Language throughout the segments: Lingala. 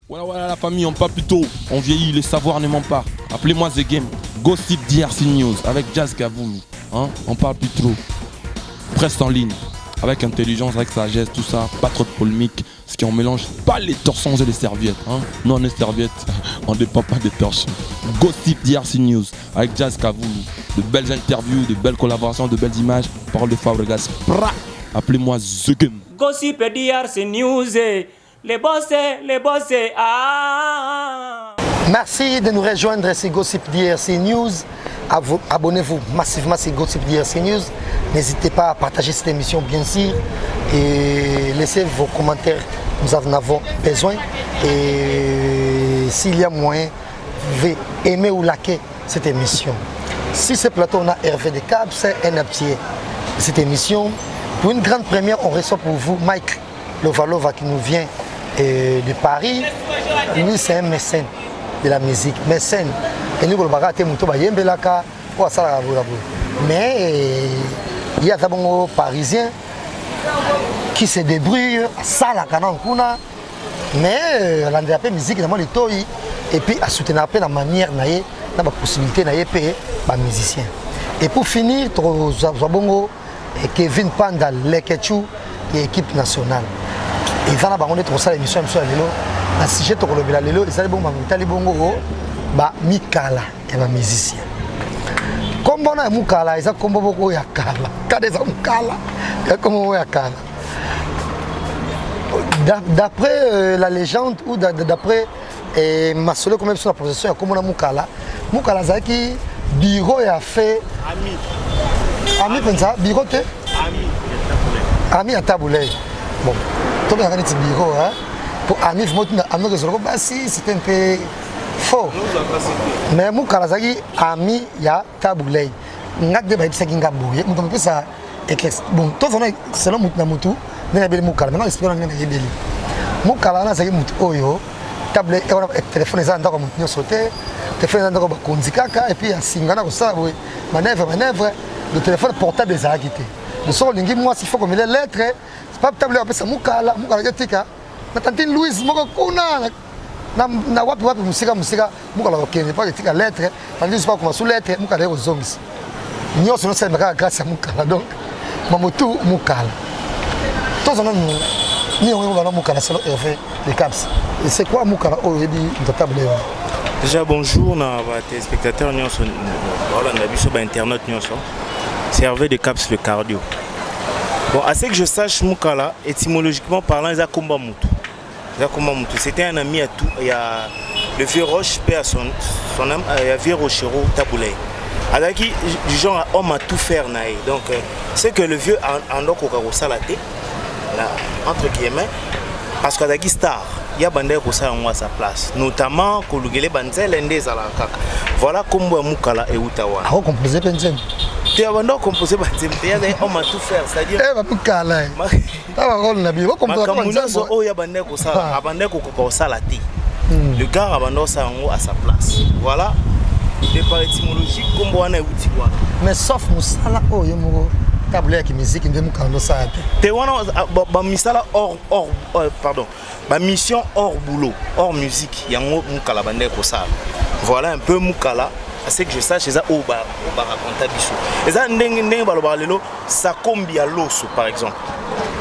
Voilà la famille, on parle plus tôt. On vieillit, le savoir ne ment pas. Appelez-moi The Game. Gossip DRC News avec Jazz Gavoulou. Hein? On parle plus trop. Presse en ligne. Avec intelligence, avec sagesse, tout ça. Pas trop de polémique. Ce qui on mélange pas les torsons et les serviettes. Hein? Non, les serviettes, on ne dépend pas des torsons. Gossip DRC News avec Jazz Gavoulou. De belles interviews, de belles collaborations, de belles images. Parole de Fabregas. Appelez-moi The Game. Gossip DRC News. Les boss, ah. Merci de nous rejoindre sur Gossip DRC News. Abonnez-vous massivement sur Gossip DRC News. N'hésitez pas à partager cette émission, bien sûr, et laissez vos commentaires. Nous en avons besoin. Et s'il y a moyen, vous pouvez aimer ou liker cette émission. Sur ce plateau, on a Hervé de Cap, c'est un appui de cette émission. Pour une grande première, on reçoit pour vous Mike Lovalova qui nous vient de Paris. Lui, c'est un mécène de la musique. Mécène. Et nous, mais il y a d'abord Parisiens qui se débrouillent à ça, mais la musique, et puis à soutenir la manière, la possibilité de payer les musiciens. Et pour finir, Kevin Panda, Leketchou, qui est équipe nationale. Et ça, on est trop ça l'émission sur la vélo. La sujet de la vélo, ils allaient bon, Mikala est un musicien. Comme on a Mukala, ils ont comme beaucoup Yakala. Quand ils ont Mukala, ils ont comme Yakala. D'après la légende ou d'après Masolo, comme même sur la profession, comme on a Mukala, Mukala Zaki, Biro a fait. Ami, pensa, Biro te? Ami à Taboulay. Bon. Tout le monde a dit bureau, hein? Pour Amif, c'est un peu faux. Mais moi, quand j'ai ami, il y a Taboulay. Il y a des gens qui ont bouillé. Bon, tout le monde, selon Moutnamutu, il y a des gens qui ont bouillé. Il y a des gens qui ont bouillé. Taboulay, téléphone, ils ont sauté. Téléphone, ils ont bouillé. Et puis, il y a des manœuvre. Le téléphone portable est quitté. Le soir, moi, s'il faut que les lettres. Pas table après ça Mukala yatika na tantine Louise moko kuna na wapi musika Mukala okene pas yatika lettre tandis pas comme sous lettre Mukala yo zongisi nyoso no sema grâce à Mukala donc mamotu Mukala tous on ni on va Mukala c'est Hervé les Caps et c'est quoi Mukala aujourd'hui dans table déjà bonjour na téléspectateurs nyoso voilà na biso ba internet nyoso c'est Hervé de Caps le cardio. Bon, à ce que je sache, Mukala, étymologiquement parlant, il y a Komba Moutou. C'était un ami à tout. Il y a le vieux Roche, paix à son âme, il y a vieux Rochero, Taboulay. Alors, du genre, homme à tout faire. Donc, c'est que le vieux en a salaté, entre guillemets, parce qu'il y a star. Il y a bandé qui à sa place, notamment Kolugele Banzel et Ndezalaka. Voilà comment Mukala et Outawa. Ah, on composait Benzen. Tu as abandonné composé on m'a tout faire, c'est-à-dire Mukala. Le gars abandonne ça à sa place. Voilà. Et par étymologie, comme on a outil. Mais sauf Moussala, oh, il y a tablé qui musique, il y a Mukando ça. Tu as Missala pardon. Ma mission hors boulot, hors musique, il y a Mukala bandé ko ça. Voilà un peu Mukala. C'est que je sache, c'est ça au bar raconter biso. Et ça ndenge balobalelo Sakombi à l'osso par exemple.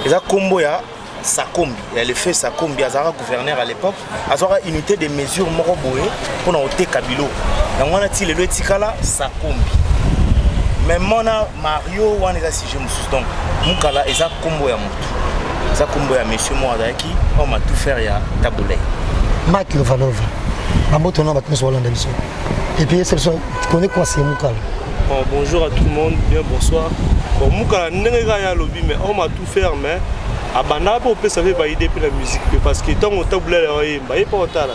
Et ça combo ya Sakombi, elle fait Sakombi azara gouverneur à l'époque, azara unité de mesure moko boé pour ôter Kabilo. Donc on a dit le tikala Sakombi. Mais mona Mario wana za si je me souviens. Donc Mukala et ça combo ya mutu. Ça combo ya monsieur Moadaki, on m'a tout faire ya Taboulay. Mike Lovalova. Mamoto na batmus Hollande biso. Et puis, tu connais quoi c'est Mukala? Bon, bonjour à tout le monde, bien bonsoir. Bon, Mukala, n'est lobby, mais on m'a tout fait, mais à Bana, on peut savoir valider la musique. Parce que tant qu'on taboulait, il n'y a pas de talent.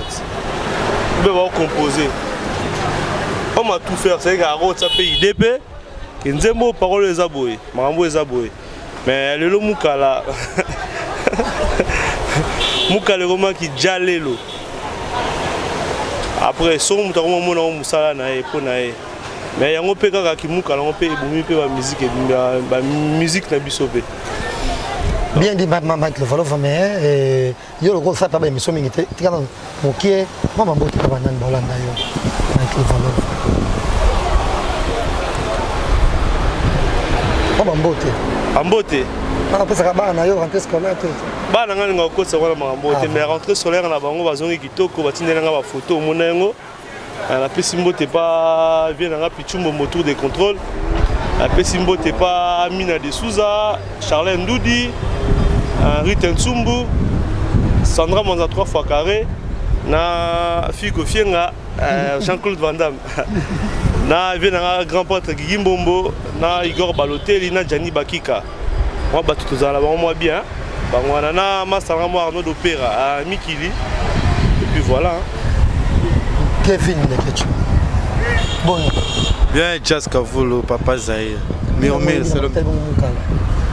On peut composer. On m'a tout fait, c'est que ça peut IDP. Il y a des paroles les aboués, mais le Mukala. Mukala, comment qui jalé l'eau. Après, si on a un musala mais il y a un peu de musique, la musique na bisobe. Bien dit, Mike Le Valov, mais il y a le gros ça, pas bien, mais son minute, tu as mon qui est, moi, ma beauté, pas banane, Bolanda, Mike Le Valov. Moi, ma beauté. En beauté. Après, ça va, on a eu rentré scolaire, tout. Bah, on a un coach, ça va, ma beauté, mais rentrée scolaire, on a bango, bazongi kitoko, batine na ba photo, monengo. La Pessimbo t'es pas vient dans la pichumbo motour des contrôles. La Pessimbo t'es pas Amina de Souza, Charlène Doudi, Rita Tsumbu, Sandra Monza 3 fois carré, na Figo Fienga, Jean-Claude Van Damme. Na vient dans la grand pâtre Guigui Mbombo, na Igor Balotelli, na Gianni Bakika. Moi bah tout ça là moi bien. Bah moi na Massara Arnaud d'Opéra à Mikili. Et puis voilà. Kevin Nekechu. Bon. Bien, Jazz Kavolo, Papa Zahir. Mais c'est le.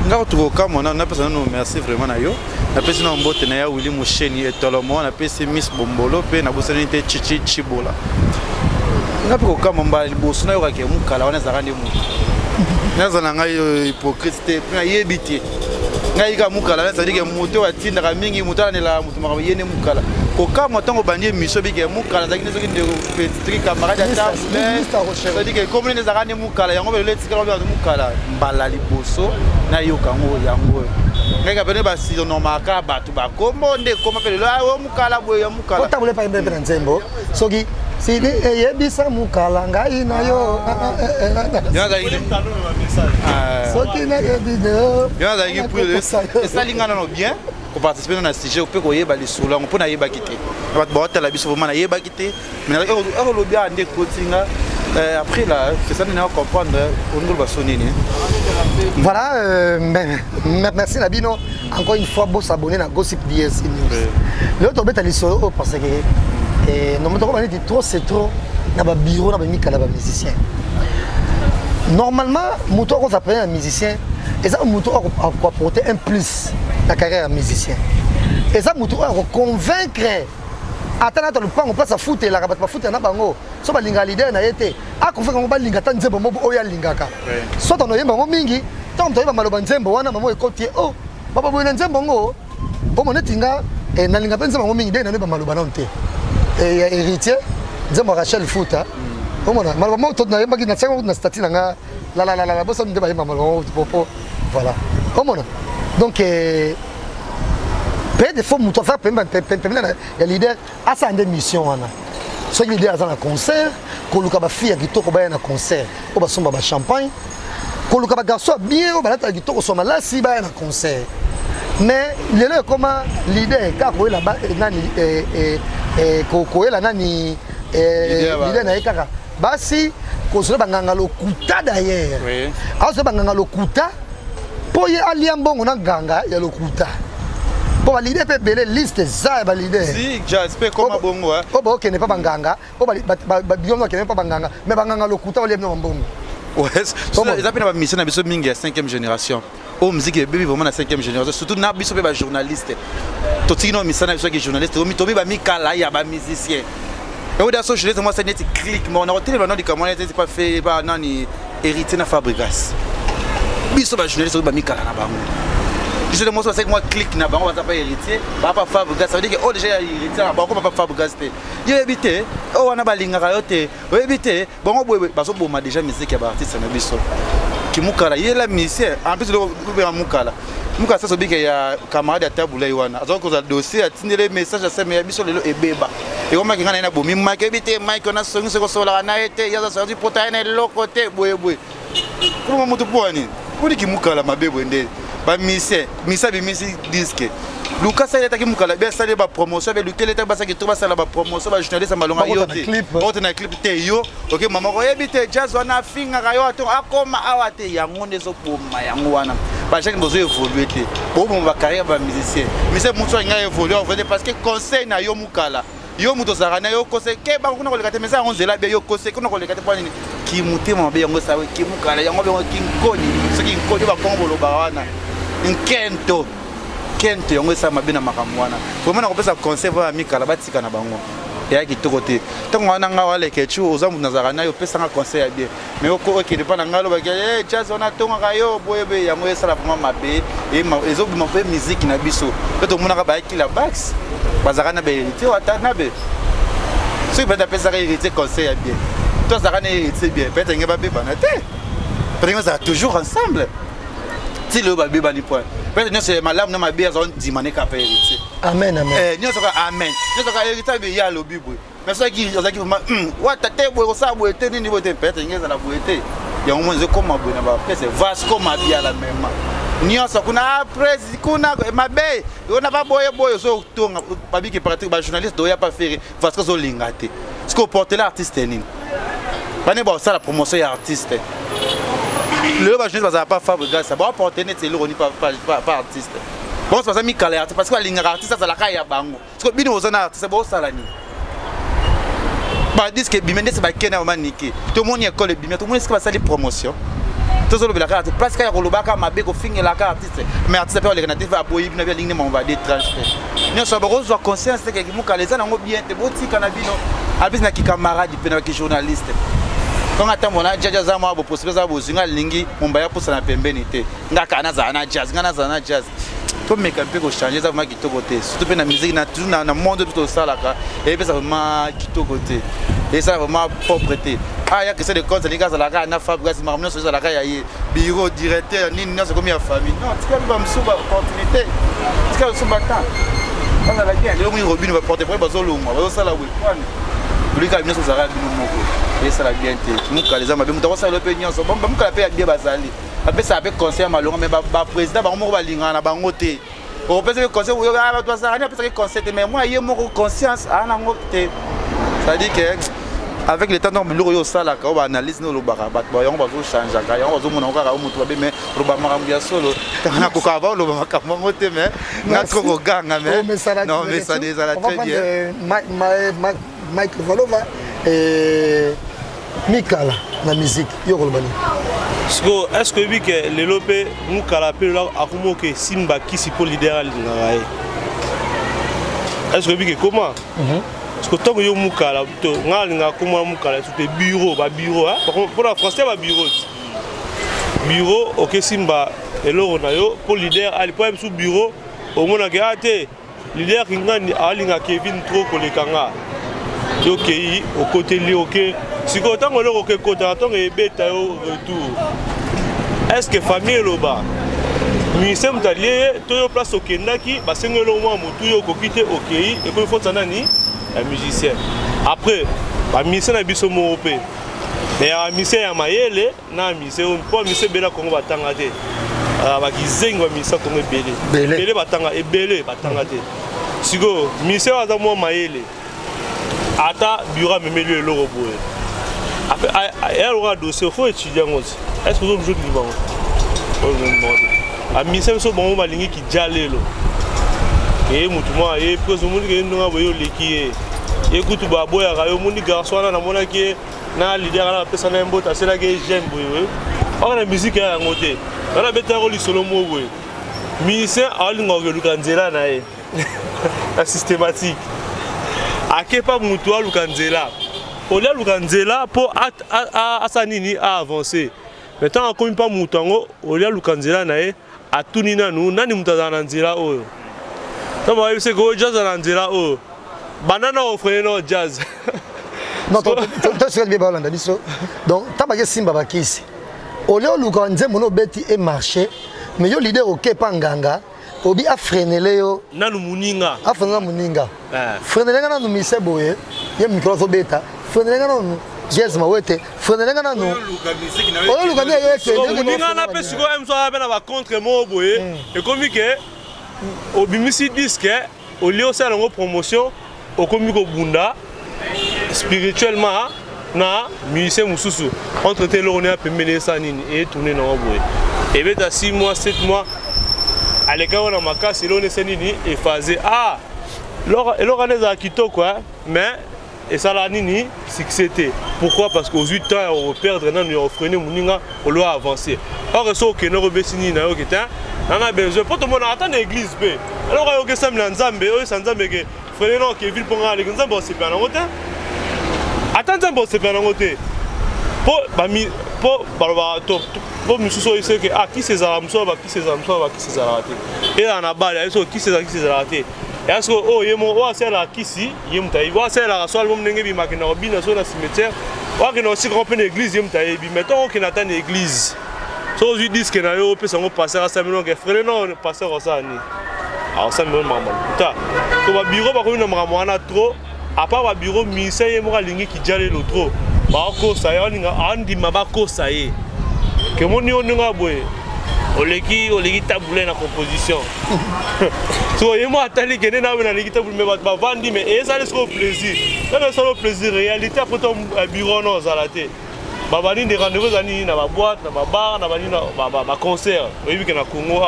Nga tukoka mona na pesa no merci vraiment na yo. Na pesa na mbote na ya Willy Musheni etolomo na pesa Miss Bombolo pe na bosani te Chichi Chibola. Nga tukoka mamba liboso na yo ka ke mukala wana zakande mu. Naza na ngai hypocrite pe na yebiti. Ngai ka mukala na sadike muto atinda ka mingi mutala ne la mutu maka yene mukala. Koka motango bandi miso bike mukala zakine soki de petri camarade ya table. C'est-à-dire comme les zakande mukala yango bele tikala ba mukala mbala liboso na yoka ngo yango. Ngai ka bene ba si no maka batu ba kombo nde koma pele la mukala boye ya mukala. Ota bule pa imbe na nzembo. Soki si yebisa mukala ngai na yo. Yaza ile Soki na video. Yaza ile pour ça lingana no bien. Pour participer dans un sujet, on peut yeba les sous là, on peut yeba quitter. On va te la biso vraiment yeba quitter. Mais on le bien ande cotinga. Après là, c'est ça nous comprendre on va sonner. Voilà, merci Labino. Encore une fois, beau s'abonner à Gossip DRC News. L'autre bête à l'issolo parce que nous montrons que trop c'est trop. Dans le bureau, dans le micro, dans le musicien. Normalement, mouton on s'appelle un musicien. Et ça, mouton a apporter un plus la carrière de musicien. Et ça, mouton a convaincre. Attends, le pan, on passe à foutre, la rabat pas foutre, na bango. So ba linga leader na yete. A convaincre on ba linga tan nzembo mo oya lingaka. Soit on oyemba mo mingi, tant to yeba maloba nzembo wana mamo ekotie. Oh, papa bo nzembo ngo. Bo mo netinga e na linga penza mo mingi de na yeba maloba na onte. Et héritier, nzembo Rachel Fouta. Bo mo na maloba mo to na yeba ki na tsango na stati na nga la bo so ndeba yeba maloba popo. Voilà. Bo mo na. Donc peut des fois mouton ça peut il y a leader à ça une mission wana. Ce leader à un concert, ko luka ba fille qui toko ba na concert, ko ba somba ba champagne, ko luka ba garçon bien o ba la qui toko soma là si ba na concert. Mais le comment leader ka ko la ba nani ko la nani leader na ekaka. Basi ko so ba nganga lokuta d'ailleurs. Oui. Alors so ba nganga lokuta po ye aliambongo na nganga ya lokuta. Bon, bah, l'idée peut belle liste ça, bah l'idée. Si, j'espère comme un bon ouais. Oh, bah, ok, n'est pas banganga. Oh, bah, biom n'est pas banganga. Mais banganga le couteau, on lève non bon. Ouais, ils appellent la mission na biso mingi 5e génération. Oh, musique bébé vraiment la 5e génération. Surtout na biso ba journaliste. Totino misana biso qui journaliste. Omi tobi ba mikala ya ba musicien. Et au dernier journaliste moi ça net clic mais on a retenu le nom du camarade c'est pas fait par nani hérité na Fabregas. Biso ba journaliste ba mikala na bango. Je le montre avec moi clic na bango va pas héritier va pas Fabregas ça veut dire que oh déjà héritier na bango pas Fabregas te yo éviter oh wana balinga yote yo éviter bango boye baso boma déjà musique ya ba artiste na biso ki mukala yela musicien en plus le mukala mukala ça so bika ya camarade ya tabula wana azo ko za dossier atindele message à sema ya biso lelo ebeba et comme ngana na bomi mike éviter mike na songi se ko sola na ete ya za sorti pota na lokote boye boye kuma mutu poani kuni ki mukala mabebo ndele ba mise disque Lucas ça était qui mukala bien ça ba promotion avec lequel était ba ça qui trouve ça la ba promotion ba journaliste malonga yote autre na clip te yo OK maman ko yebite jazz wana finga ka yo ato akoma awate yango ndezo boma yango wana ba chaque ndozo évoluer te bo ba carrière ba musicien mise mutu nga évoluer en fait parce que conseil na yo mukala yo muto zakana yo conseil ke ba kuna ko lekate mesa on zela be yo conseil kuna ko lekate pani ki mutema be yango sawe ki mukala yango be ki nkoni ce ki nkoni ba kongolo ba wana Kento yango esa mabina makamwana. Vraiment na kopesa conseil va mikala batika na bango. ya kitoko te ntango wana nga waleka etu oza mutu nazalaka na yo opesanga conseil ya bien mais okende mpa na ngai alobaki jazz wana atongaka yo boyebe yango esala vraimen mabe ezobima mpe miziki na biso mpe tomonaka bayakila bax bazalaka na baheritier ata na be soki peut-être apesaka héritier conseil ya bien to azalaka na héritier bien peut-être nge babebana te peut-être nge bazalaka toujours ensemble ti lelo babebani point peut-être nyonso malamu na mabe azala ndimane kapa héritier amen amen nyonso ka amen nyonso ka héritier be ya alobi boye mais soki ozalaki vraiment wata te boye kosala boye te nini boye te peut-être nge ezala boye te yango moni ezokoma boye na bapese vasco mabiala mema nyonso kuna après kuna mabe ona baboye boye ozotonga babiki pratique bajournaliste doya pas faire vasco zolinga te ce que porter l'artiste nini bane basala promotion ya artiste le journaliste bazala pas fabriquer ça ba porter net c'est l'ironi pas artiste bon c'est pas ça mikala artiste parce que linga artiste ça la kaya bango parce que bino ozana artiste bo sala ni ba disque bimende c'est ba kena maniki tout le monde école bimende tout le monde est-ce que va sali promotion tout le monde la carte parce qu'il y a kolobaka mabe ko finir la carte mais artiste peut les natifs a boyi bina bien ligne mon va détrancher nous sommes rose conscience que mukala za nango bien te botika na bino abis na ki camarade pena ki journaliste quand attend mon jazz za mo possible za bozinga lingi momba ya posa na pembeni te ngaka na za na jazz ngana za na jazz to meka mpe ko changer za ma kitoko te surtout pe na musique na toujours na monde tout ça là et puis ça vraiment kitoko te et ça vraiment propreté ah ya que c'est de cause les gars la na fabrique marmon sur la ya bureau directeur ni non c'est comme ya famille non tu peux pas me souba opportunité tu peux souba temps on a la bien le mo robine va porter pour bazolonga bazosala we kwane lui ka bino sozara bino moko et ça la bien te mukala za mabe mutako sa lope nyonso bon mukala pe ya bien bazali ape ça avec conseil malonga mais ba président ba moko balinga na bango te o pese que conseil yo ba to sa ani pese que conseil mais moi yé moko conscience ana ngote ça dit que avec le temps donc le yo sala ka ba analyse no lo ba ba yango bazo changer ka yango bazo mona ka mutu babe mais lo ba makambo ya solo kana ko ka ba lo ba makambo ngote mais na ko ganga mais non mais ça des la très bien Mike Valova et Mikala la musique yo kolbani est-ce que oui que les lopé mukala pe là akumo que simba qui si pour leader ngarae est-ce que oui que comment parce que tant que yo mukala to ngalinga comment mukala sur tes bureaux ba bureau hein pour la français ba bureau OK simba et loro na yo pour leader ali pour sous bureau au mona ke ate leader ngani alinga Kevin trop kolekanga OK au côté li OK si ko tango le OK côté tango e beta yo retour est-ce que famille loba ministère mutalié to yo place okendaki ba sengelo mo mutu yo kokite OK et ko faut nani un musicien après ba ministère na biso mo opé mais un ministère ya mayele na ministère pour ministère bela kongo batanga te ba kizengo ministère kongo belé batanga e belé batanga te siko ministère aza mo mayele ata bureau même lieu le robot après elle aura dossier faut étudier aussi est-ce que vous jouez du bon a ministère so bon balingi ki jalelo et mutuma et parce que monde ke ndonga boyo leki et kutu baboya ka yo mundi garçon na mona ki na leader na pesa na mbota c'est là que j'aime boyo on a musique ya ngote na beta ko li solo mo boyo ministère alinga ko lukanzela na e la systématique akepa mutu a lukanzela olia lukanzela po asanini a avancer maintenant comme pas mutango olia lukanzela na e atuni nanu nani mutazana nzela oyo tama yese go jazz na nzela oyo banana offre no jazz non to se bien balanda biso donc tabake simba bakisi olia lukanze mono beti e marché mais yo leader okepa nganga obi a frenele yo nanu muninga afanga muninga frenele ngana no mise boye ye micro so beta frenele ngana no jazz mawete frenele ngana no o luka ni yo eke muninga na pe siko emso abe na ba contre mo boye et comme que obimisi disque au lieu ça la promotion au comme ko bunda spirituellement na musicien mususu entre telo on a pemene ça nini et tourner na boye et beta 6 mois 7 mois aleka wana makasi lone senini effacer ah alors aneza kitoko quoi mais et ça la nini succès pourquoi parce qu'aux 8 ans on perdre nan on freiner muninga on doit avancer or so que no robesini na okita on a besoin pour tout le monde attend l'église be alors yo que ça nzambe o sanzambe que frère non Kevin pour aller comme ça bon c'est pas en côté attends bon c'est pas en côté pour misusu oyo seke kisi ezala mosu aba kisi ezala mosu aba kisi ezala te eza na bale ayebi soki kisi ezala te eya soki oyo ye mo oyo asalelaka kisi ye moto ayebi oyo asalelaka so alibom ndenge ebimaki na kobina so na cimetière oyo akende osika mpe na église ye moto ayebi mais ntango okende ata na église so ozwi diske na yo opesa yango paster asambeli noke frere non paster osala nini asambeli makambo lokuta to babiro bakomi na makambo wana trop apart babiro ministère ye moko alingi kidia lelo trop bakosa ye andima bakosa ye kemoni yo ndenge boye oleki tabule na composition so ye mo atali kende na na leki tabule mais bato bavandi mais ezali siko plaisir tala solo plaisir réalité après ton bureau non zala te babani de rendez-vous zani na ba boîte na ba bar na bani na ba concert oyebi ke na Congo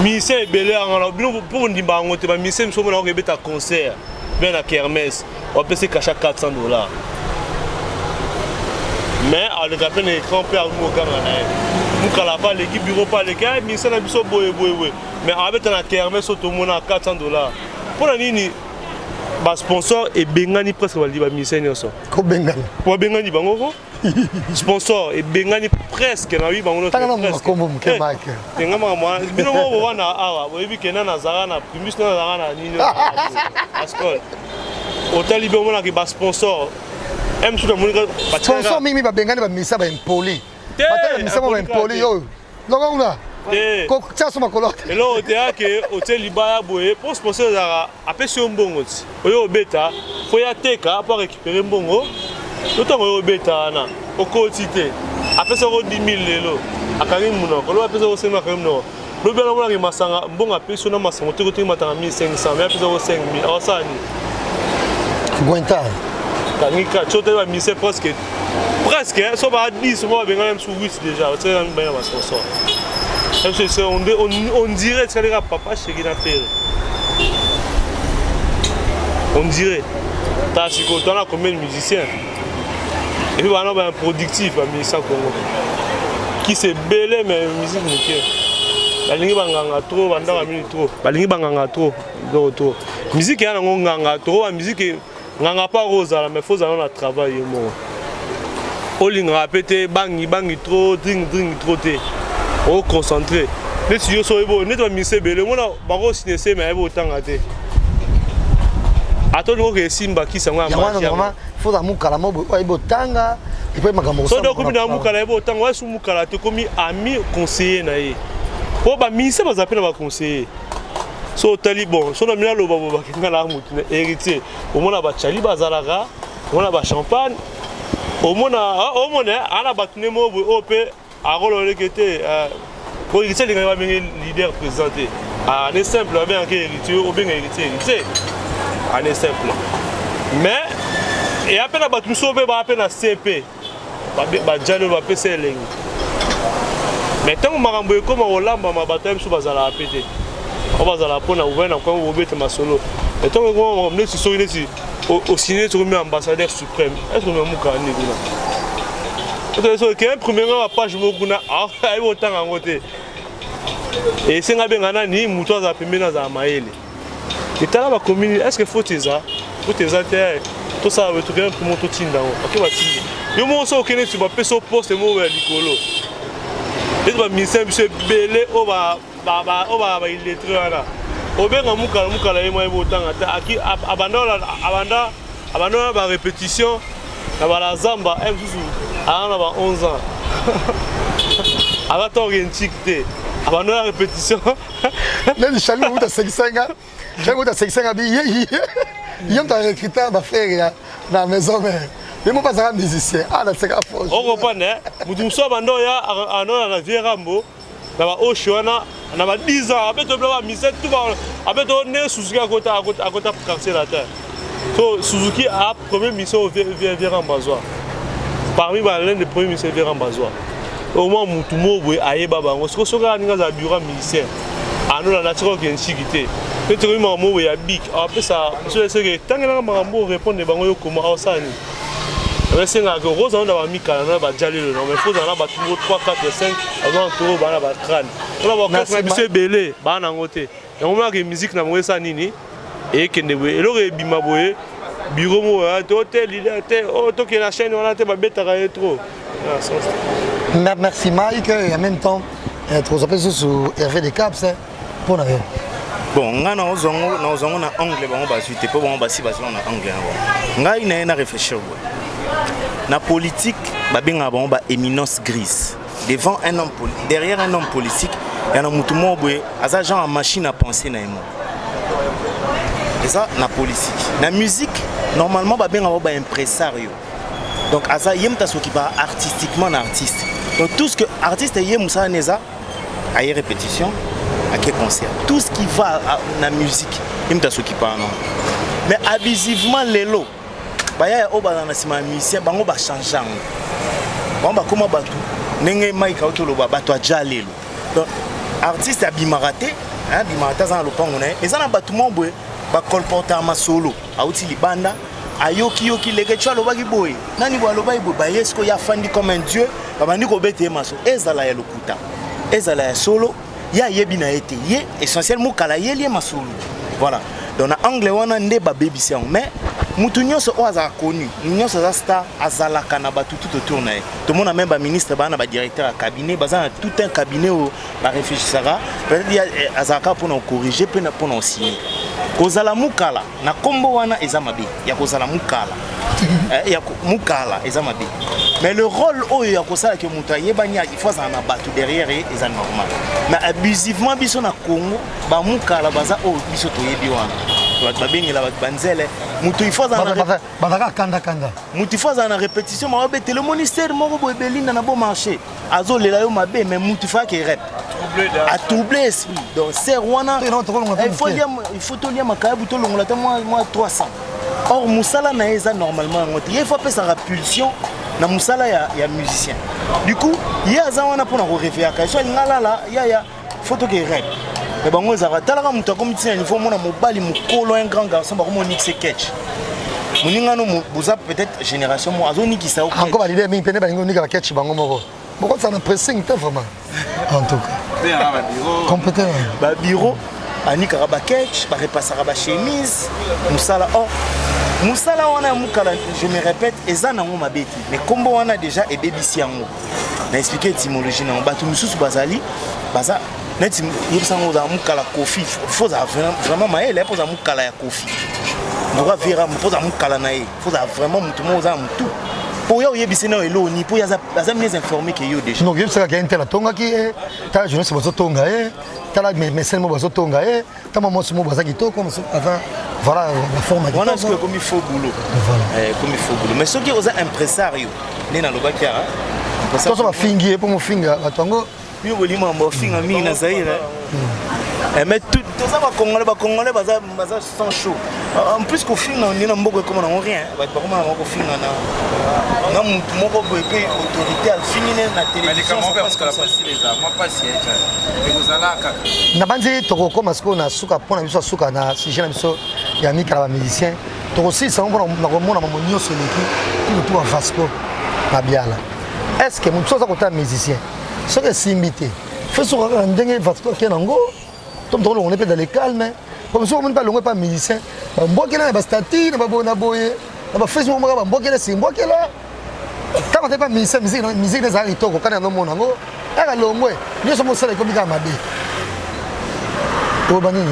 mise ebele angala bino pour ndimba ngo te ba mise msomo na ko ebeta concert bien na kermesse on peut se cacher $400 mais à le rappel les écrans peut avoir au gang na mukala pas l'équipe bureau pas les gars mise na biso boye mais avec na kermesse tout monde à $400 pour la nini ba sponsor et bengani presque va dire ba mise nyonso ko bengani po bengani bango ko sponsor et bengani presque na wi bango presque comme ke marque ngama mwa bino mo wana awa boyebi kena na zara na primus na zara na nini askol otali be mona ke ba sponsor em su da monika sponsor mingi ba bengani ba misa ba impoli ba misa ba impoli yo longa una ko tsaso makolo elo te ke hotel baya boye pour sponsor zara apesi mbongo ti oyo beta fo ya teka pour récupérer mbongo autant oyo beta na okotite apesi ko 10000 lelo akangi munoko lo apesi ko sema kangi munoko lo bela mona ke masanga mbongo apesi na masanga te ko te matanga 1500 mais apesi ko 5000 awasani Guenta kangi ka chote ba mise presque so ba 10 mois benga même sous 8 déjà c'est un bien ma sponsor on dirait que c'est papa chéri na père on dirait t'as si qu'on a combien de musiciens et puis on a un productif à Missa Congo qui s'est belé mais musique nickel la ligne banganga trop banda minute trop la ligne banganga trop trop musique ya nganga trop la musique nganga pas rose là mais faut aller na travail mo oling répéter bangi trop drink trop té au concentré les studios sont beaux net ba mise belé mona bako sinese mais ebo tanga té atolo ko simba ki sangwa ma faut da mukala mo ebo tanga et puis makambo so do ko na mukala ebo tanga wa su mukala te komi ami conseiller na ye po ba mise ba zapela ba conseiller so tali bon so na mina lo ba kinga na mutu na héritier au mona ba chali bazalaka mona ba champagne au mona ana batune mo op a rolo lekete ko héritier linga ba leader présenté ah ne simple bien que héritier ou bien héritier année simple mais et à peine à battre sauver à peine à CP ba jalo ba PC lengi mais tant makambo comme olamba ma bataille sur bazala pété on bazala pona ouvert na kwa obete masolo et tant on me si soine si au ciné sur un ambassadeur suprême est-ce que même ka ni bila so que premièrement page mokuna ah ai autant en côté et c'est ngabenga nani muto za pembena za maele et là la commune est-ce que faut ça terre tout ça veut tout bien pour monter tinda OK va tinda yo mo so kene tu va peso poste mo wa likolo et ba ministère monsieur belé o ba illettré wana obenga mukala ye mo botanga aki abanda ba répétition na ba la zamba msusu ana ba 11 ans avant ton rentikte abanda la répétition même chali ou ta 500 chali ou ta 500 bi yom ta recruter ba faire na maison mais moi pas un musicien ah là c'est faux on comprend mutu so bando ya anona na vie rambo na ba oshona na ba 10 ans abeto bla ba mise tout ba abeto ne Suzuki à côté pour casser la terre so Suzuki a premier mission vers Rambazoa parmi l'un des premiers missions vers Rambazoa au moins mutu mo boy ayeba bango so ka ninga za bureau musicien anona na tiko ke nchikité que tu me mo ya big après ça c'est que tant que na mambo répondre bango yo comment osani c'est nga que Rose on a mis kana ba jalelo non mais faut dans ba 3 4 5 avant tout ba na ba crâne on va voir que monsieur belé ba na ngote yango mona ke musique na bango esa nini ekende boye eloko ebima boye bureau mo to te leader te toke la chaîne wana te babetaka ye trop. Merci Mike et en même temps trop appelé sur Hervé des Caps pour nayo. Bon nga na ozongo na anglais bango basuite po bango basi bazwa na anglais yango. Ngai na réfléchir boye. Na politique babenga bango ba éminence grise. Devant un homme politique, derrière un homme politique, il y a un mouton boye, asa genre en machine à penser na emo. Et ça na politique. Na musique, normalement babenga ba impresario. Donc asa yem ta so qui va artistiquement na artiste. Donc tout ce que artiste yem ça neza à y répétition, à quel concert. Tout ce qui va na musique, yem ta so qui pas non. Mais abusivement les lots. Ba ya o ba na sima musicien bango ba changer. Bon ba comment ba tout. Nenge Mike Autoloba bato aja lelo. Donc artiste abimarate, hein bimarata za lopango na. Eza na bato momboe ba kolporta ma solo. Auti libanda, ayoki leke twa loba ki boy. Nani bo loba ibo ba yesko ya fandi comme un dieu, ba bandi ko bete maso. Ezala ya lokuta. Ezala ya solo, ya yebi na été. Ye essentiellement kala yeli ma solo. Voilà. Donc na anglais wana nde ba baby song mais mutu nyonso o aza connu nyonso za star azala kana ba tout autour na ye tout le monde a même ba ministre ba na ba directeur à cabinet baza tout un cabinet où ba réfléchissera peut-être azaka pour nous corriger pour nous signer kozala mukala na kombo wana eza mabe ya kozala mukala ya mukala eza mabe mais le rôle oyo ya kosala que mutu ayebanya il faut ça na batu derrière et eza normal mais abusivement biso na Congo ba mukala baza o biso toyebi wana babengela bato banzele mutu ifaza na répétition mabete le ministère moko boye belinda na bon marché azolela yo mabe mais mutu fa ke rep a troubler esprit donc c'est wana il faut to lia makaya buto longola ta moi 300 or musala na eza normalement ngote il faut pesa repulsion na musala ya musicien du coup il aza wana pour na refaire ka so ngala ya faut to ke rep. Mais bon, on a talaka muta comme tu sais, il faut mon mobile mukolo un grand garçon, bah comment on nique sketch. Mon ingano boza peut-être génération moi azoni qui ça. Encore validé mais peine ba nique la sketch bango moko. Pourquoi ça na pressing te vraiment? En tout cas. Compétent. Ba bureau ani karaba sketch, ba repassera ba chemise, musala or. Musala wana mukala, je me répète, ezana ngo mabeti. Mais combo wana déjà et baby siango. Na expliquer étymologie na ba tout mususu bazali, baza net il faut ça mukala kofi faut vraiment maël pour ça mukala ya kofi on va vira pour ça mukala na faut ça vraiment mutu mo za mutu pour yo yebisi na elo ni pour ya za mieux informé que yo déjà non yebisi ka intela tonga ki ta jeunesse bozo tonga ta mais c'est mo bozo tonga ta maman mo bozo kitoko avant voilà la forme on a ce comme il faut boulot voilà comme il faut boulot mais ceux qui osent impresario ni na loba kia ça va fingier pour mo finga batongo. Yo bolima mbofinga mingi na Zaire. Mais tout ça va congolais baza sans chaud. En plus ko finga ni na mboko comme na rien. Ba ko ma ko finga na moko pe autorité al finine na télévision parce que la presse les a moi pas si et vous allaka. Na banzi toko koma sko na suka pona biso suka na sujet na biso ya mika ba musicien. Toko si ça on na ko mona mamonyo sur l'équipe tout en Vasco na biala. Est-ce que mon chose à côté musicien ce que c'est imité. Fais ce qu'on a ndenge Vasco qui est en go. Tom tolo on est pas dans les calmes. Comme ça on ne pas longue pas musicien. Mboka na ba statut na ba bona boye. Na ba Facebook mboka mboka na simboka là. Quand on est pas musicien musique des arts itoko kana no mona ngo. Aka longwe. Ni so mo sala ko bika mabe. To bani.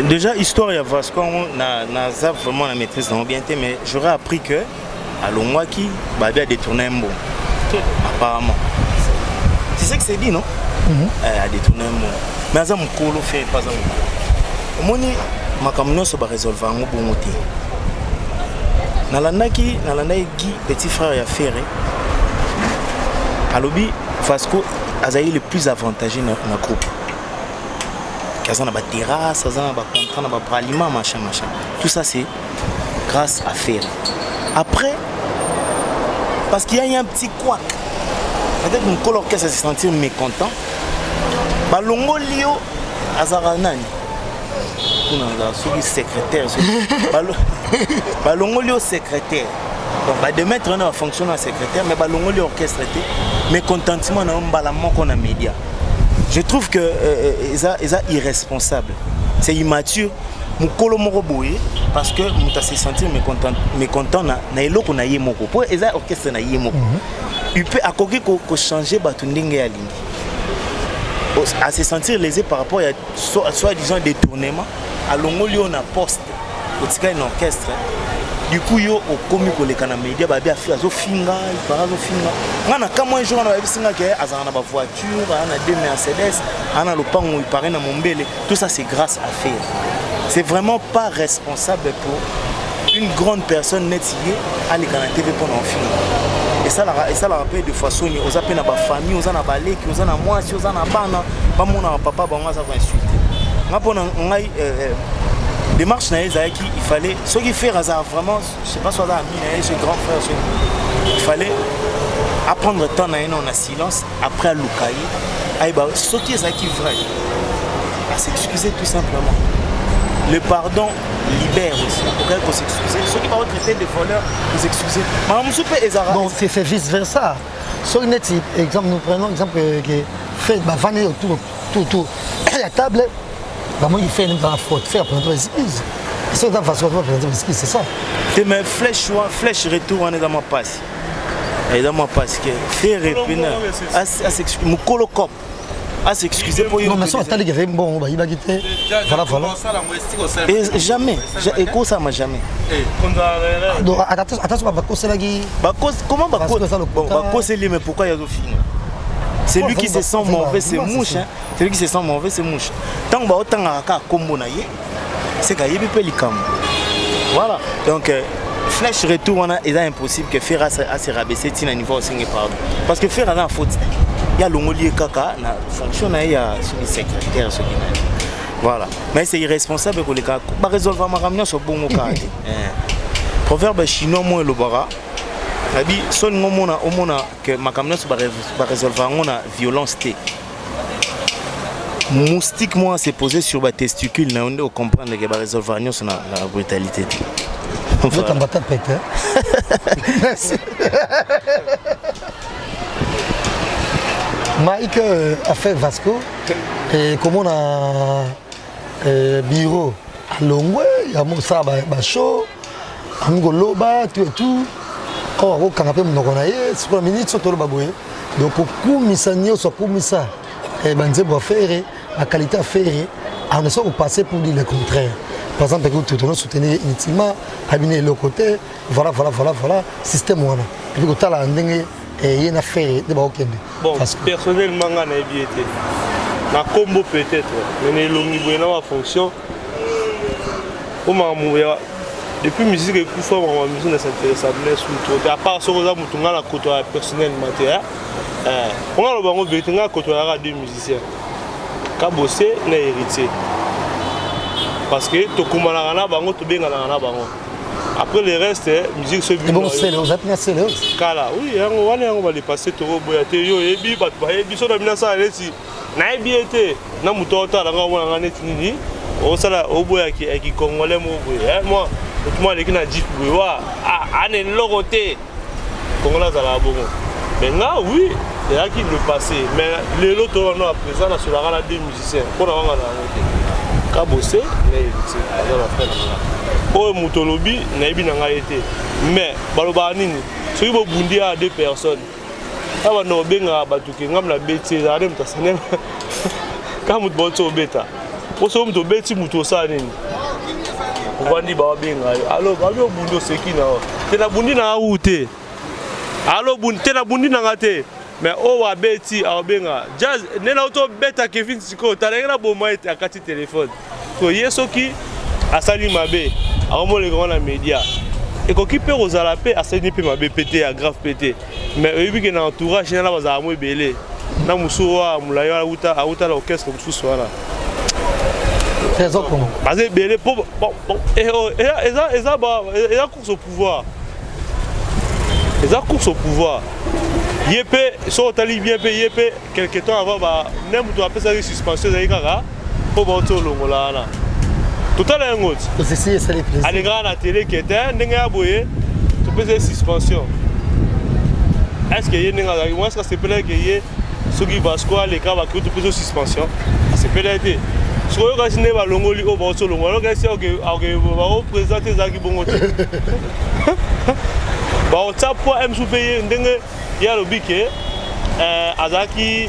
Déjà histoire ya Vasco na za vraiment la maîtrise dans bien mais j'aurais appris que à Longwaki ba bien détourner un mot. Apparemment. C'est ça que c'est dit, non? A détourné un mot. Mais à mon colo fait pas un mot. Moni, ma camion se va résolver un bon motif. Nalandaki Guy, petit frère a fait. À l'obi, Vasco a le plus avantagé dans le groupe. Kazan a terrasse, Kazan a contrat, a aliment, machin. Tout ça c'est grâce à Ferré. Après, parce qu'il y a un petit couac. Peut-être que mon orchestre s'est senti mécontent. Balongo Lio Azaranani. Celui secrétaire. Balongo Lio secrétaire. Donc, de mettre en fonction de secrétaire, mais Balongo Lio orchestre était mécontentement dans un balamant qu'on a média. je trouve que c'est irresponsable. C'est immature. Mukolo moko boye parce que muta se sentir mécontent na eloko na ye moko. Pour eza orchestre na ye moko. Il peut akoki ko changer batu ndenge ya lingi. À se sentir lésé par rapport à soi-disant détournement à longoli on a poste au tika un orchestre. Du coup yo au komi ko le kana média ba bia fi azo finga, il para zo finga. Ngana kama un jour on a vu singa ke azana ba voiture, ana deux Mercedes, ana lopango il paraît na mombele. Tout ça c'est grâce à faire. C'est vraiment pas responsable pour une grande personne netier à les canaux TV pour en film. Et ça la rappelle de façon aux appels à ma famille, aux ana balé, aux ana moi, aux ana bana, pas mon papa, bah moi ça va insulter. Moi pour démarche naïs il fallait ce qui fait vraiment, je sais pas soit ami, ce grand frère, il fallait apprendre le temps on a silence après à l'oukaï, aïe bah ce qui est ça qui vrai, à s'excuser tout simplement. Le pardon libère aussi. Pourquoi il faut s'excuser? Ceux qui vont traiter de voleurs, vous excuser. Bon, c'est vice versa. Sur une exemple, nous prenons l'exemple que fait vanner autour la table. Moi, il fait une faute, faire prendre des excuses. C'est une façon de prendre des excuses, c'est ça. Mais flèche retour, on est dans ma passe. Et dans ma passe, faire répéter, à s'excuser. Mon colocop. À s'excuser pour non mais ça t'as dit bon il va quitter voilà et jamais écoute ça m'a jamais donc attention pas cause là qui comment ba cause c'est lui mais pourquoi il y a fini c'est lui qui se sent mauvais c'est mouche hein c'est lui qui se sent mauvais c'est mouche tant ba autant aka kombo na ye c'est ka yebi pe likam voilà donc flèche retour on a est impossible que faire à se rabaisser tina niveau au signe pardon parce que faire à faute il y a l'ongolier kaka na fonction na ya sur le secrétaire ce qui voilà mais c'est irresponsable que les cas ba résolver ma ramener sur bon kadi proverbe chinois moi le bara abi son ngomona omona que ma kamna sur ba résolver on a violence té moustique moi s'est posé sur ba testicule na on comprendre que ba résolver sur la brutalité vous t'en battre péter merci Mike a fait Vasco et comme on a bureau à Longwe, il y a Moussa Bacho, Angoloba, tout. Oh, au canapé, on a sur la minute, sur le baboué. Donc, au coup, Missagno, sur le coup, Missa, et Banze Boafere, la qualité à faire, on ne sait pas passer pour dire le contraire. Par exemple, tout le monde soutenir inutilement, abîmer le côté, voilà, système ou et puis, quand la ndenge, et il y a une affaire de Baokende. Bon, personnellement, je n'ai pas été. Na combo peut-être, mais le niveau de ma fonction, depuis la musique, ma musique ne s'intéresse pas. À part ce que je la côté personnellement, on a le côté deux musiciens. Kabossé n'est héritier. Parce que tout le monde a après le reste, musique se vit. Bon, c'est vous appelez c'est le Kala, oui, on va les passer tout au bout. Et puis, sur la minace, na été, na mutoto la ngwa ngane tinini, o sala o boya ki congolais mo boya. Moi les kina jeep boya, ane logoté. Congolais za la bongo. Mais là oui, c'est là qui le passé, mais les autres on a présent sur la rala des musiciens. Pour la ngana ngate. Kabossé, mais c'est dans la frère. Oh mutolobi na ebi na ngayete. Mais baloba nini? Soki bo bundi à deux personnes. Aba no benga batuke ngam la beti za dem tasane ka mut bonto beta oso mut beti muto sa nini ovandi ba benga allo ba yo bundo sekina te na bundi na ute allo bunte na bundi na ngate mais o wa beti a benga jazz nena auto beta Kevin Siko talenga boma ete akati téléphone ko yesoki asali mabe a mo le grand média et qu'on peut aux alapés à cette nipe ma BPT à grave pété mais eux qui dans entourage général bazar moi belé na musoa mulaya uta l'orchestre comme tout soit là très comment basé belé bon et ça course au pouvoir yépé so tali bien payé yépé quelque temps avant ba nem tu appelle ça suspension ça kaka pour bonto longola là tout à l'heure c'est ça les plaisirs allez grand à la télé qui était ndenge ya boye tu peux suspension est-ce que y a ndenge moi est-ce que c'est peut-être que y ceux qui Vasco les cas va que plus de suspension c'est peut-être ce que quand c'est pas longoli au bon solo alors que c'est va présenter ça qui bon bah on tape pour M sous payer ndenge il y a le biquet azaki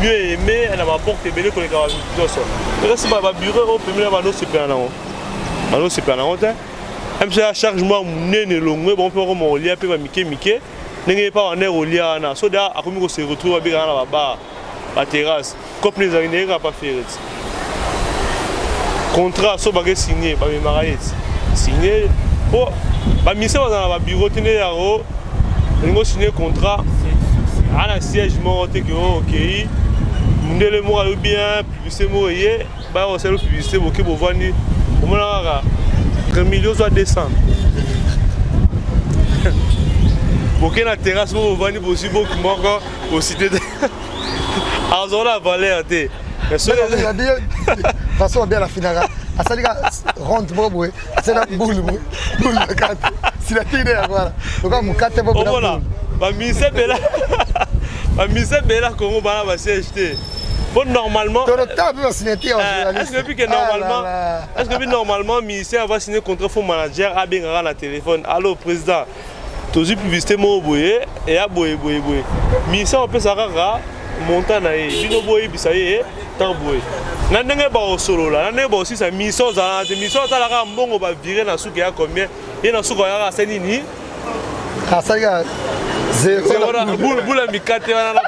mieux aimé elle va porter belé que les gars tout ça mais c'est pas bureau au premier va nous super non alors c'est pas non même si à chaque mois né longue bon peut comment lien peut miquer n'est pas en air au lien na so da a comme se retrouve bien dans la terrasse comme les années n'a pas fait contrat so bagé signé ba marié signé oh ba mise dans la bureau tenir yaro ngo signé contrat à la siège monté que OK ndele mo bien publicité mo yé ba on sait publicité boké bo vandi au moins 1 million soit 200 boké na terrasse mo vandi aussi beaucoup moko au cité alors la valeur té façon bien la finale à ça les gars rentre bobo c'est la boule carte si la tire voilà donc mon carte bobo voilà ba mise bela comment ba va s'acheter bon normalement est-ce que normalement ministère va signer contrat fond manager a bien la téléphone allô président toujours publicité mo boye et a boye ministère on peut ça rara montant na bino boye bisaye tant boye na ndenge ba solo la ndenge ba aussi ça mission za la mbongo ba virer na souka ya combien et na souka ya seni ni ça gars zéro boule mikate wana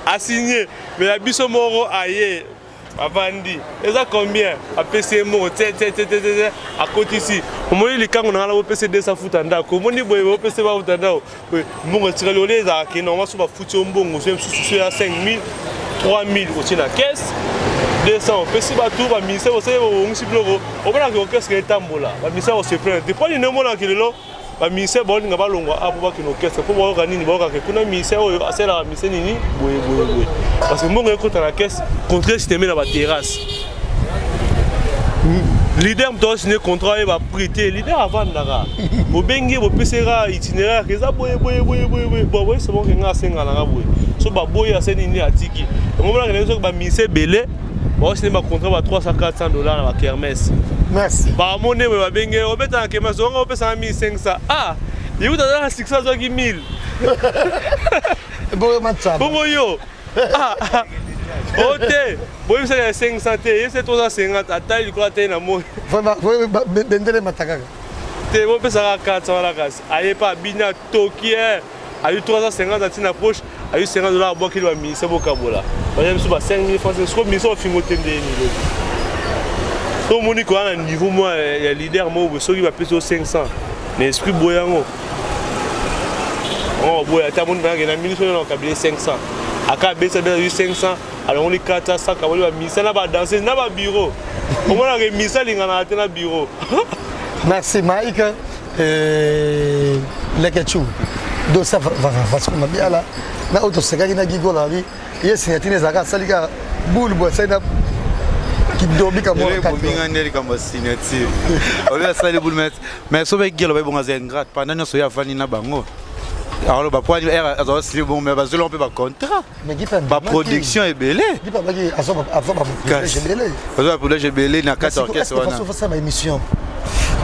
a signé mais la biso moro aye avandi eza combien a PC mo à côté ici au moins les kango na la PC 200 futa ndako moni boye o PC ba futa ndako mbongo tira lolé za ki normalement so ba futi mbongo so ya 5000 3000 au na caisse 200 PC ba tout ba ministère o se o ngisi blogo o bana ko caisse ke tambola ba ministère o se prend depuis ni nemo na kilelo ba ministère bon nga balongwa apo ba kino caisse pour ba ka nini ba ka kuna ministère o asela ministère nini boye parce que mbongo ko na caisse contre système na ba terrasse leader doit signer contrat et va prêter leader avant nara bo bengi bo pesera itinéraire que ça boye bon c'est bon que nga senga na boye so ba boye aseni ni atiki on va que so ba ministère belé ba signer ma contrat ba 300-400 $ na ba kermesse merci ba monnaie ba bengi o beta na kermesse on va pesa 1500 ah il vous donne 600 1000 boye matcha boyo ah Ote, boy c'est 500 et c'est 350 à taille quoi t'es na mo. Vraiment bendele mataka. Te bo pesa 400 la casse. Aye pas bina tokier. Aye 350 à tina poche, aye 50 $ bo kilo mi c'est bokabola. Ba même sous ba 5000 francs c'est comme mission fingo tende ni. To moni ko na niveau moi ya leader mo so qui va peser 500. Mais esprit boyango. Oh boy, ta mon na na ministre na kabile 500. Aka baisse de 500 alors on les 400 ka wali ba misa na ba danser na ba bureau on a que misa linga na tena bureau merci Mike lekechu do ça va se comme bien là na auto seka na gigola bi yes ya tine zaka salika boule bo ça na qui dobi ka mo ka binga ndeli kamba signature on va saler boule mais so be gelo ba bonga zengat pendant no so ya vani na bango alors bah pour c'est bon mais parce que on peut pas contrat mais qui fait ba production est belé qui pas qui avant j'ai belé parce que j'ai belé na 4 orchestres wana c'est ça ma émission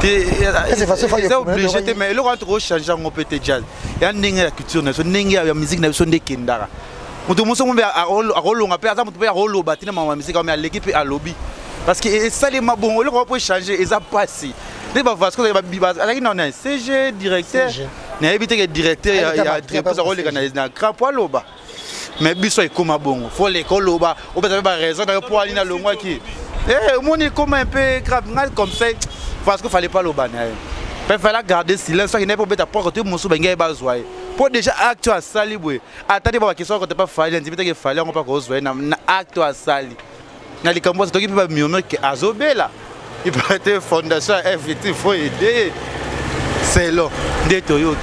c'est obligé mais le rentre au changer on peut te jazz ya ndenge la culture na so ndenge ya musique na so ndekendara mutu muso mbe a rolonga pe aza mutu pe a rolo batina ma musique mais l'équipe à lobby parce que ça les mabongo le peut changer et ça passe les ba Vasco ba biba avec non CG directeur na éviter que directeur ya très pour rôle na grand poids loba mais biso ekoma bongo faut l'école loba on peut avoir raison dans pour aller na longwa qui mon comme un peu grave comme ça parce qu'il fallait pas loba na il fallait garder silence il n'est pas bête pour côté musu benga bazwa pour déjà acte à sali boy attendez ba question quand pas fallait inviter que fallait on pas kozwa na acte à sali na likambo c'est toi qui peut mieux que azobela il peut être fondation FT faut aider c'est là des Toyota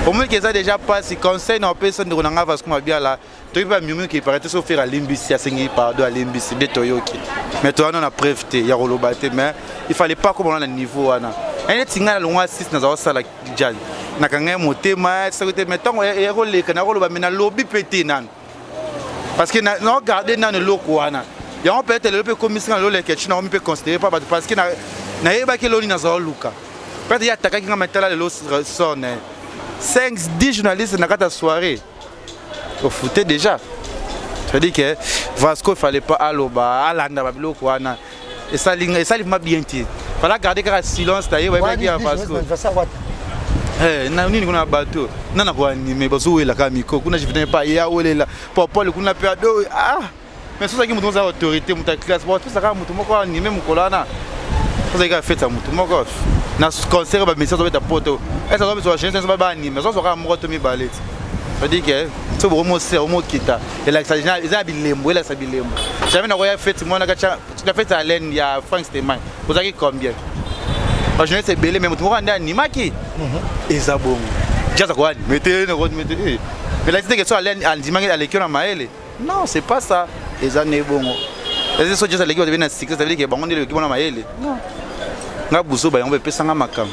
au moins que ça déjà passe conseil non personne de Ronanga parce qu'on va bien là tu peux mieux qui paraît se faire à Limbisi à Sengi pardon à Limbisi des Toyota mais toi on a prévité il y a Rolobate mais il fallait pas comme on a niveau là et tinga la loi 6 dans ça la jazz nakanga motema sécurité mais tant et roleka na rolo ba mena lobby pété nan parce que na regarder nan loko wana ya on peut être le commissaire na loleka tu na on peut considérer pas parce que na yeba ke loni na za luka peut-être ya taka kinga metala le sonne 5-10 journalistes na kata soirée au fouté déjà ça dit que Vasco il fallait pas aloba alanda ba biloko wana et ça m'a bien dit fallait garder car silence taille ouais qui a Vasco na nini kuna bateau nana kwa animé bazuela kama miko kuna jivitane pa ya olela popole kuna pe ado mais ça qui mutu za autorité muta classe bon tout ça kama mutu moko animé mukolana ça qui a fait ça mutu moko na concert ba message ba ta poto et ça doit être jeune ça ba animé ça sera moko to mi ballet ça dit que c'est vraiment c'est au kita et là ça ils a bilembo là ça bilembo jamais na roya fête moi na kacha tu as fait à l'aine il y a Frank Stein vous avez combien je ne sais pas, mais tu m'as dit animaki. Et ça bon. Déjà quoi? Mettez. Mais là, c'est que ça animaki à l'école à Maël. Non, c'est pas ça. Et ça n'est bon. Et c'est juste à l'école de ça veut dire que bon on est l'école à Maël. Non. Na buso ba on veut pesa makam.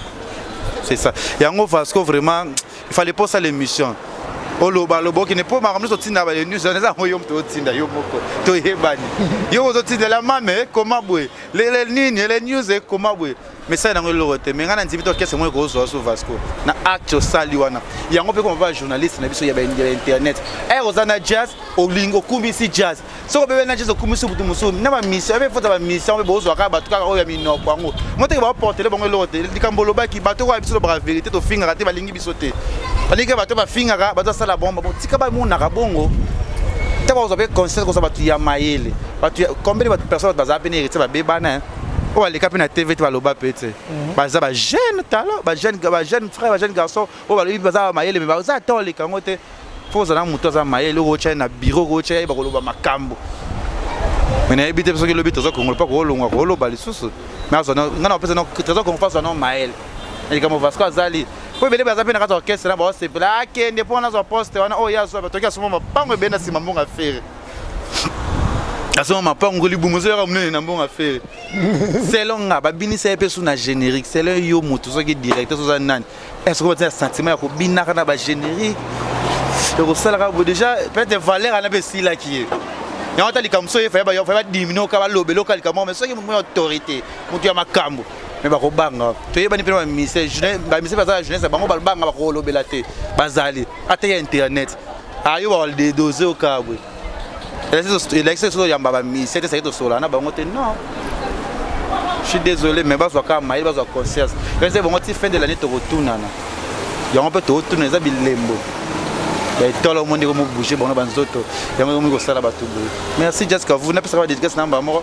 C'est ça. Et en gros parce que vraiment il fallait pas ça l'émission. Lobo qui n'est pas marrant sur Tinda les news on est en yom to Tinda yo moko to yebani. Yo zo Tinda la mame comment boué. Les news comment boué. Mais ça dans le rote mais ngana ndibito kese moi ko zo Vasco na acte sali wana yango pe comme va journaliste na biso ya internet rozana jazz olingo kumisi jazz so ko bebe na jazz kumisi butu musu na ba mission ebe fota ba mission be bozo ka ba tuka o ya mino kwango mote ba porter bango le rote likambolo ba ki bato ko biso ba vérité to finga te ba lingi biso te balika bato ba finga ba to sala bomba tika ba mona ka bongo ta ba zo be concert ko so ba tu ya mayele ba tu combien de personnes ba za pe ne hérité ba bebana on va les caper na TV tu vas loba pété baza ba jeune talent ba jeune frère ba jeune garçon on va lui baza maïle mais baza attend les kangote faut za na muto za maïle ro cha na bureau ro cha ba ko loba makambo mais na ebité parce que le bito za ko ngol pa ko longa ko loba lisusu mais ça non pesa non trésor qu'on fasse non maïle et comme Vasco azali po bele baza pe na ka orchestre na ba c'est là kende po na zo poste wana oh ya so ba to ka so mo pango be na sima mbonga faire à ce moment pas ngoli bumuzo ya mnene na mbonga faire c'est long ba bini c'est pe suna générique c'est le yo mutu so ki directeur so za nani est-ce que vous avez un sentiment ya ko bina kana ba générique le sala ka déjà peut-être valeur ana be sila ki e ya ota likamso e fa ba dimino ka ba lobelo ka likamo mais so ki mu autorité mutu ya makambo mais ba ko banga to yeba ni pe ba mise jeunesse ba mise ba za jeunesse bango ba banga ba ko lobela te bazali ata ya internet ayo ba de doser au kabwe. L'excès de Yamba, c'est ça Solana, non. Je suis désolé, mais je vais vous concert. C'est bon, fin de l'année, tu retournes. Il y a un peu de retour, les habits lembo. Tout le monde est bougé, bon, merci Jessica, vous n'avez pas de dédicace namba moro.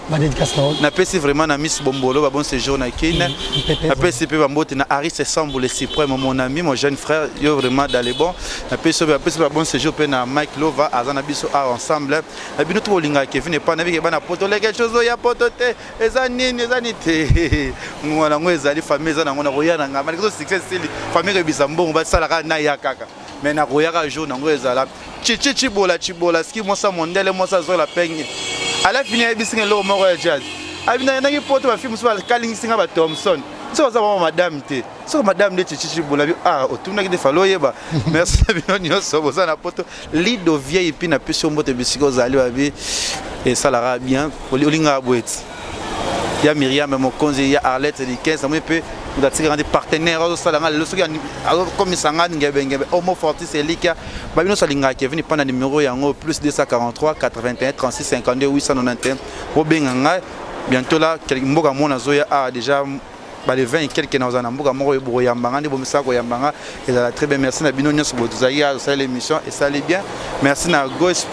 Na pesi vraiment na Miss Bombolo, bon séjour na Kine. Na pesi pe bambote na Aris Sambo le suprême mon ami, mon jeune frère, yo vraiment dans les bons. Na pesi bon séjour pe na Mike Lova, azana biso a ensemble. Na bino to linga Kevin pas na bana poto les quelque chose ya poto te, ezani te. Ngwana ngwezali famille za na ngona royana ngama, ko success sili famille ke bisambongo ba sala ka na ya kaka. Mais na royaka jour na ngwezala. Chibola ski moi ça mondele moi ça zo la peigne à la fin bisinga lo moko ya jazz abina na ki poto ba film so ba calling singa ba Thompson so za ba madame te so madame de chibola bi otuna ki de falo yeba merci bino nyoso boza na poto lido vieille puis na peso mbote bisiko zali ba bi et ça la bien olinga boeti ya Myriam mon conseiller ya Arlette de 15 ça me peut nous attirer des partenaires au salanga le soki comme sanga ngebe homo fortis elika babino salinga Kevin pendant numéro yango plus 243 81 36 52 891 robenganga bientôt là mboka mona zoya a déjà les 20 et quelques dans un mboka moko yebo yambanga ndi bomisa ko yambanga et ça très bien merci na bino nyonso botuzaki à ça l'émission et ça allait bien merci na gossip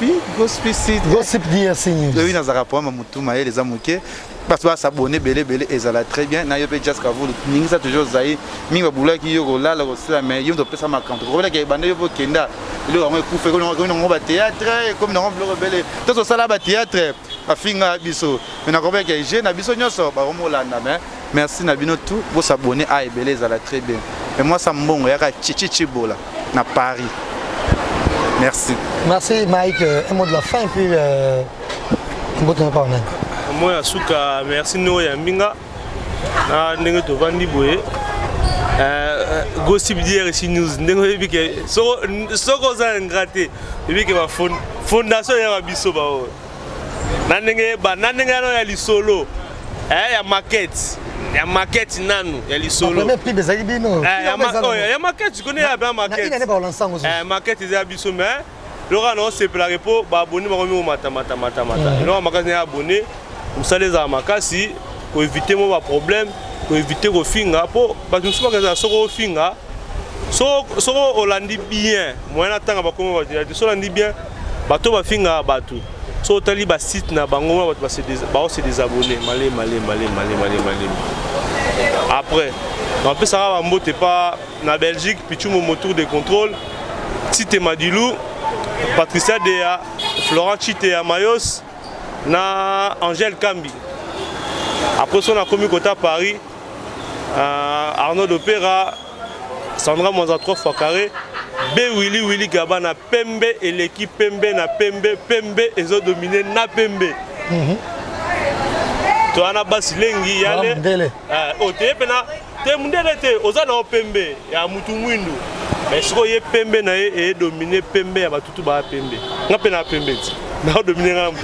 dire signe oui na zaka pour mutuma et les amuke parce que s'abonner belé et ça va très bien na yo pe just kavulu ningi toujours zai mingi babula ki yo la la ko mais yo to pesa makamto ko bela ke bande yo kenda le on ku fe ko no ba théâtre comme no blog belé to so sala ba théâtre afinga biso mais na ko be ke je na biso nyoso ba mo landa mais merci na bino tout vous s'abonner à ebele ça va très bien et moi ça mbongo ya ka chichibola na Paris merci Mike un mot de la fin puis mboto pas honnête moi asuka merci no ya minga na ndenge to vandi boye Gossip DRC News. Soko za ngate. Bibike ma fondation ya biso ba o. Nanenge no ya li solo. Ya maquette. Ya maquette nanu ya li solo. Premier pibe za bino. Ya maquette, tu connais bien maquette. Na ba lançant aussi. Maquette za biso mais Laura non c'est pour la repo ba abonné ba komi mata. Laura makasi ya abonné. Musale za makasi pour éviter mon problème. Pour éviter au finga pour parce que nous sommes à soko finga soko olandi bien moyen attendre ba comment va dire so olandi bien bato ba finga bato so tali ba site na bango ba se désabonner malé après on peut ça va mbote pas na Belgique puis tu mon tour de contrôle Tite Madilou Patricia Dea Florent Chite à Mayos na Angèle Kambi après on a commis côté à Paris Arnaud d'Opéra, Sandra Monza 3 fois carré, B Willy Gabana Pembe et l'équipe Pembe na Pembe ils ont dominé na Pembe. Tu as Basilengi yale. O te pena te mundele te ozana o Pembe ya mutu mwindu. Mais ce que Pembe na e dominé Pembe ya batutu ba Pembe. Ngape na Pembe. Na dominé ngam.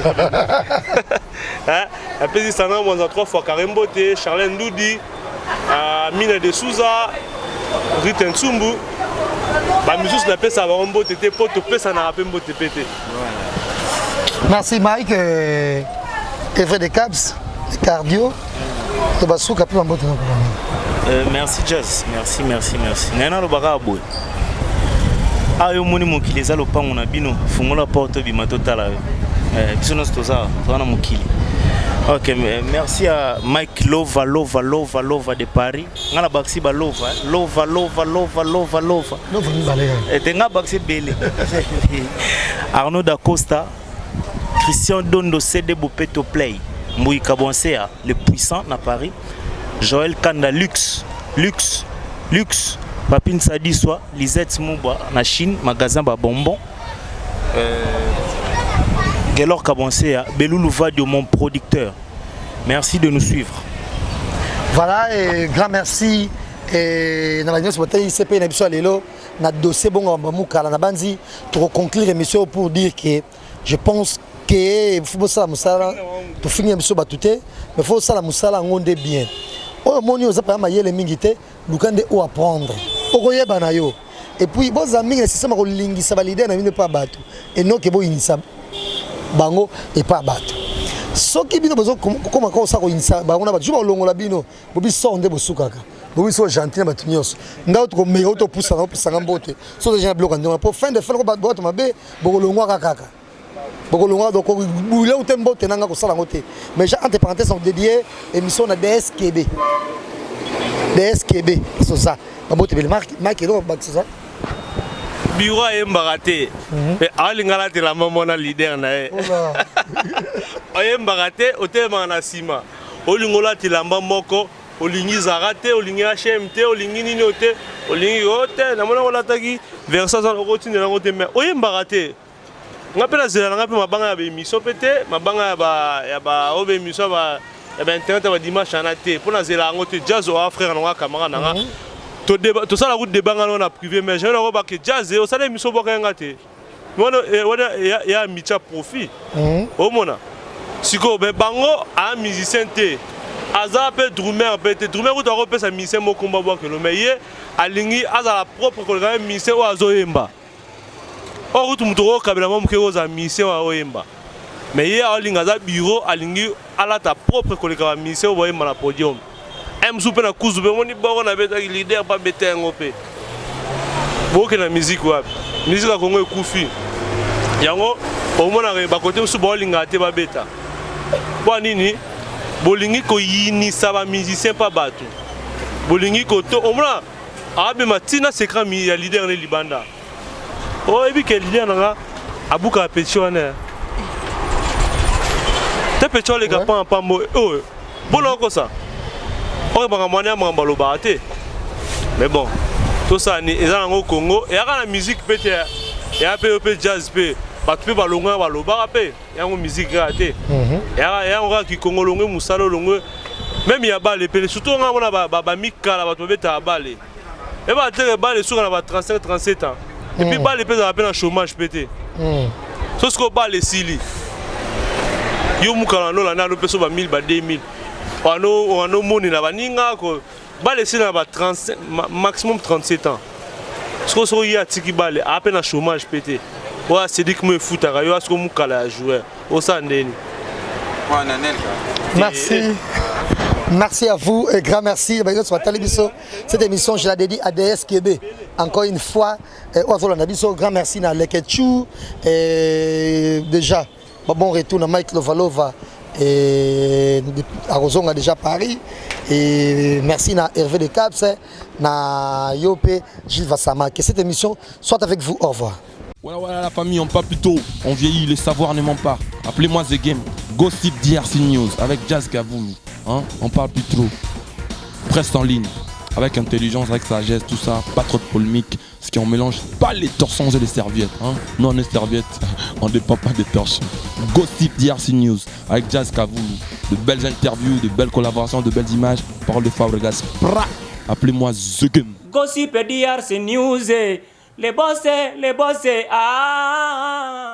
La président Sandra Monza 3 fois carré Mbote, Charlène Doudi. Mine de Souza, Riten Tsumbu, la musique n'a pas ça va en beau tété, pour te payer ça n'a pas beau tété. Merci Mike, Evre de Caps, Cardio, tu vas souka plus en beau Merci Jazz, merci. Nana le barabo. Ah yo moni mokili za lo pango na bino, fungola porte bimato tala. Biso no stoza, twana mokili. Ok, merci à Mike Lova de Paris. On a baxi ba Lova. Et tenga baxi belé. Arnaud da Costa, Christian Dondo CD Bopeto Play, Moui Kabonsea, le puissant à Paris. Joël Kanda Lux, Papine Sadi Soa, Lisette Mouba na Chine, magasin ba bonbon. Gelor Kabonsea, Beloulou Vadio, mon producteur. Merci de nous suivre. Voilà, et grand merci. Et dans la news, ICP na dossier bon Moukala na banzi pour conclure l'émission pour dire que je pense que faut ça musala pour finir l'émission batute mais faut ça la musala ngonde bien. Oh moni oza pa mayele mingite lukande ou apprendre. Okoyeba na yo. Et puis bon amis le système ko lingisa valider na mine pas bato et non que bo inisa bango et pas bato. Ce qui bino besoin comment ko ça ko inisa bango na bato juba longola bino bobi sonde bosukaka. Bobi so gentil na bato nyos. Nga to meilleur to poussa mbote. So déjà bloc en pour fin de faire ko bato mabe bokolongwa kaka. Bokolongwa donc boule ou tembote nanga ko sala ngote. Mais entre parenthèses on dédié émission na DSKB. DSKB c'est ça. Mabote bel marque do bak c'est ça. Biwa embaraté. Mais alingala te la maman na leader na e. Embaraté otema na sima. Olingola te lamba moko, olingi zarate, olingi HMT, olingi nini ote, olingi ote na mona ola taki versa za rotine na ngote mais oyembaraté. Ngapela zela ngape mabanga ya émission pété, mabanga ya ba obe émission ba ya ba internet ba dimanche na té. Pour na zela ngote jazz o frère na camarade na tout ça la route de Bangalo na privé mais je ne vois pas que jazz au ça l'émission boka ngate mona ya micha profit au mona siko be bango a musicien te aza pe drummer ou doit repé sa musicien mo combat boka que le meilleur alingi aza la propre ko musicien o azoyemba o route mutoro kabela mo ke oza musicien o oyemba mais hier alinga za bureau alingi ala ta propre ko le musicien o oyemba na podium. M soupe na kuzu moni boko na beta leader pas beta ngopé boke na musique wa musique ya Congo ekufi yango omona ba côté su bolinga te ba beta kwa nini bolingi ko yinisa ba musicien pas bato bolingi ko to omona abe matina secret mi ya leader ne libanda o ebi ke leader nga abuka petchone te petchole ka pa mo o bolo ko ça. Mais bon, tout ça, ils sont au Congo. Et il y a la musique, il y a un peu de jazz, il y a un peu de musique. Il y a un qui Congo, même il y a des surtout on a des Mika, Et bah, les sous, on a 35-37 ans. Et puis, les pays ont un chômage pété. Sauf que les Sili. Yo mukala no la na lo peso ba 1000 ba 2000. Wano moni na baninga ko ba laisser na ba 35 maximum 37 ans. Ce que so ya tiki bale à peine chômage pété. Wa c'est dit que me foot yo asko mukala joueur. O sa ndeni. Merci. Merci à vous et grand merci. Cette émission, je la dédie à DS Québec. Encore une fois, grand merci à Leketchou. Déjà, bon retour à Mike Lovalova et à Rosonga déjà Paris. Et merci à Hervé de Caps, à Yopé, Gilles Vassama. Que cette émission soit avec vous. Au revoir. Voilà la famille, on parle plus tôt, on vieillit, les savoirs ne mentent pas. Appelez-moi The Game, Gossip DRC News avec Jazz Gavoulou. Hein? On parle plus trop. Presse en ligne, avec intelligence, avec sagesse, tout ça, pas trop de polémique. Ce qui on mélange pas les torsons et les serviettes. Hein? Nous on est serviettes, on ne dépend pas des torchons. Gossip DRC News avec Jazz Gavoulou. De belles interviews, de belles collaborations, de belles images. Parole de Fabregas. Appelez-moi The Game. Gossip DRC News. Les bossés, ah.